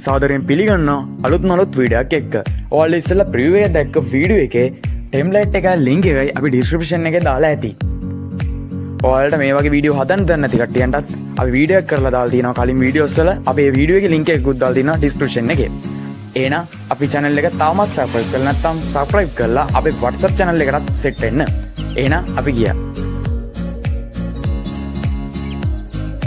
සාදරයෙන් පිළිගන්නවා අලුත් වීඩියෝ එකක් එක්ක. ඔයාලා ඉස්සෙල්ලා ප්‍රිවිව් එක දැක්ක වීඩියෝ එකේ ටෙම්ප්ලේට් එකේ ලින්ක් එකයි අපි ඩිස්ක්‍රිප්ෂන් එකේ දාලා ඇති. ඔයාලට මේ වගේ වීඩියෝ හදන්න දන්නේ නැති කට්ටියන්ටත් අපි වීඩියෝ එකක් කරලා දාලා තියෙනවා කලින් වීඩියෝස් වල. අපේ වීඩියෝ එකේ ලින්ක් එකකුත් දාලා තියෙනවා ඩිස්ක්‍රිප්ෂන් එකේ. එහෙනම් අපි channel එක තාමත් subscribe කරලා නැත්නම් subscribe කරලා අපේ WhatsApp channel එකටත් set වෙන්න. එහෙනම් අපි ගියා.